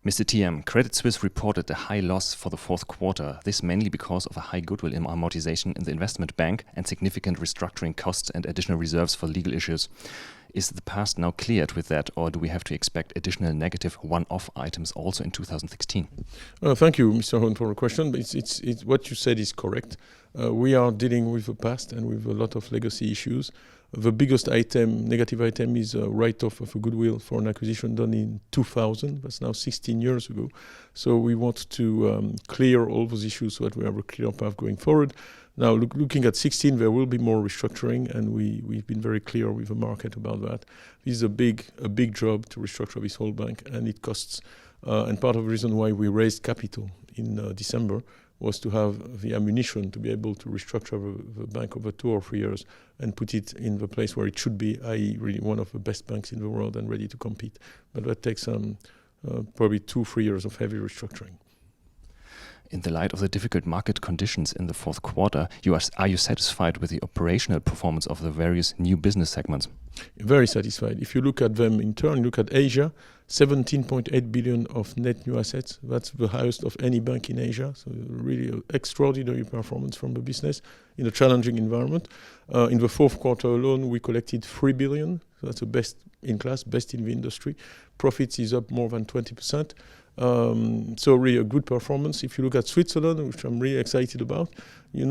Mr. Thiam, Credit Suisse reported a high loss for the fourth quarter. This mainly because of a high goodwill amortization in the investment bank and significant restructuring costs and additional reserves for legal issues. Is the past now cleared with that, or do we have to expect additional negative one-off items also in 2016? Thank you, Mr. Hohen, for the question. It's what you said is correct. We are dealing with the past and with a lot of legacy issues. The biggest item, negative item, is a write-off of a goodwill for an acquisition done in 2000. That's now 16 years ago. So we want to clear all those issues so that we have a clear path going forward. Now, looking at 16, there will be more restructuring, and we've been very clear with the market about that. This is a big job to restructure this whole bank, and it costs. And part of the reason why we raised capital in December was to have the ammunition to be able to restructure the bank over 2 or 3 years and put it in the place where it should be, i.e. really one of the best banks in the world and ready to compete. But that takes probably 2-3 years of heavy restructuring. In the light of the difficult market conditions in the fourth quarter, are you satisfied with the operational performance of the various new business segments? Very satisfied. If you look at them in turn, look at Asia, 17.8 billion of net new assets. That's the highest of any bank in Asia. So really extraordinary performance from the business in a challenging environment. In the fourth quarter alone, we collected 3 billion. So that's the best in class, best in the industry. Profits is up more than 20%. So really a good performance. If you look at Switzerland, which I'm really excited about,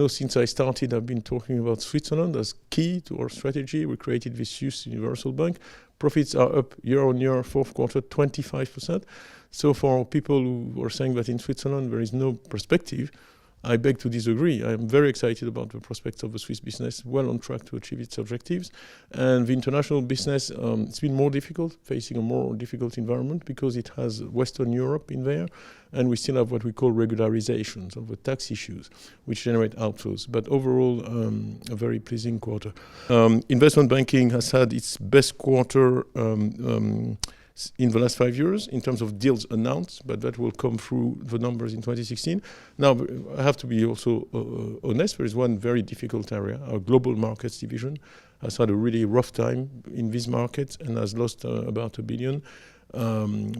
since I started, I've been talking about Switzerland as key to our strategy. We created this Swiss Universal Bank. Profits are up year on year, fourth quarter, 25%. So for people who are saying that in Switzerland there is no perspective, I beg to disagree. I am very excited about the prospects of the Swiss business, well on track to achieve its objectives. And the international business, it's been more difficult, facing a more difficult environment because it has Western Europe in there, and we still have what we call regularizations of the tax issues, which generate outflows. But overall, a very pleasing quarter. Investment banking has had its best quarter in the last 5 years in terms of deals announced, but that will come through the numbers in 2016. Now, I have to be also honest, there is one very difficult area. Our global markets division has had a really rough time in these markets and has lost about $1 billion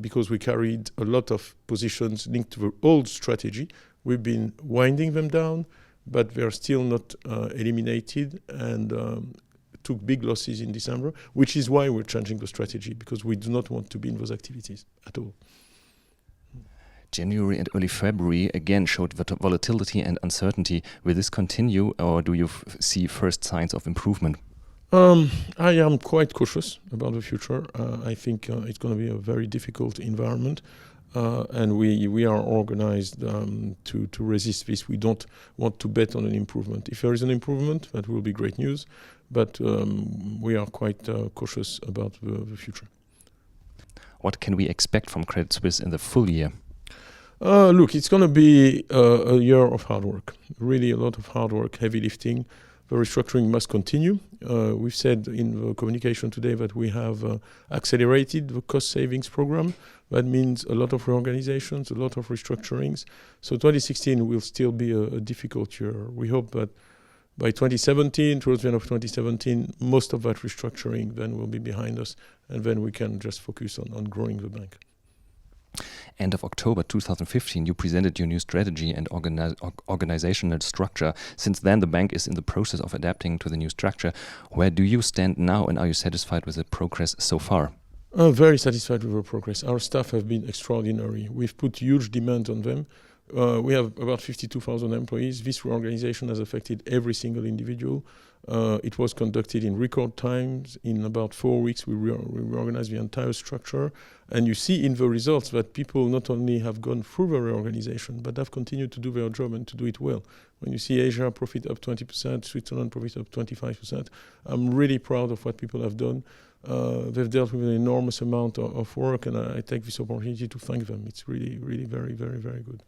because we carried a lot of positions linked to the old strategy. We've been winding them down, but they are still not eliminated, and took big losses in December, which is why we're changing the strategy, because we do not want to be in those activities at all. January and early February again showed volatility and uncertainty. Will this continue, or do you see first signs of improvement? I am quite cautious about the future. I think it's going to be a very difficult environment. And we are organized to resist this. We don't want to bet on an improvement. If there is an improvement, that will be great news. But we are quite cautious about the future. What can we expect from Credit Suisse in the full year? Look, it's going to be a year of hard work. Really a lot of hard work, heavy lifting. The restructuring must continue. We've said in the communication today that we have accelerated the cost savings program. That means a lot of reorganizations, a lot of restructurings. So 2016 will still be a difficult year. We hope that by 2017, towards the end of 2017, most of that restructuring then will be behind us, and then we can just focus on growing the bank. End of October 2015, you presented your new strategy and organizational structure. Since then, the bank is in the process of adapting to the new structure. Where do you stand now, and are you satisfied with the progress so far? Very satisfied with our progress. Our staff have been extraordinary. We've put huge demand on them. We have about 52,000 employees. This reorganization has affected every single individual. It was conducted in record times. In about 4 weeks, we reorganized the entire structure. And you see in the results that people not only have gone through the reorganization, but have continued to do their job and to do it well. When you see Asia profit up 20%, Switzerland profit up 25%, I'm really proud of what people have done. They've dealt with an enormous amount of work, and I take this opportunity to thank them. It's really, really very, very, very good.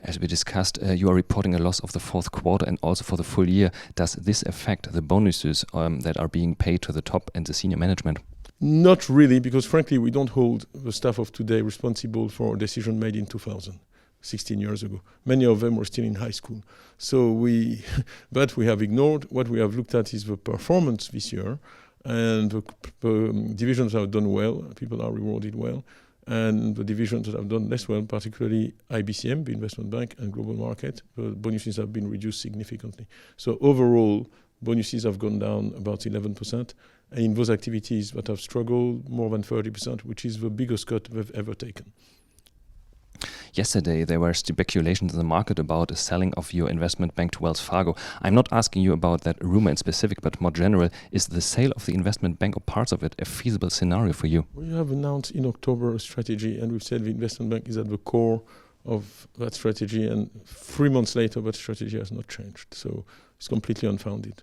As we discussed, you are reporting a loss of the fourth quarter and also for the full year. Does this affect the bonuses that are being paid to the top and the senior management? Not really, because frankly, we don't hold the staff of today responsible for a decision made in 2000, 16 years ago. Many of them were still in high school. But we have ignored. What we have looked at is the performance this year, and the divisions have done well. People are rewarded well. And the divisions that have done less well, particularly IBCM, the investment bank, and global market, the bonuses have been reduced significantly. So overall, bonuses have gone down about 11%. And in those activities that have struggled, more than 30%, which is the biggest cut we've ever taken. Yesterday, there were speculations in the market about a selling of your investment bank to Wells Fargo. I'm not asking you about that rumor in specific, but more general, is the sale of the investment bank or parts of it a feasible scenario for you? We have announced in October a strategy, and we've said the investment bank is at the core of that strategy, and 3 months later, that strategy has not changed. So it's completely unfounded.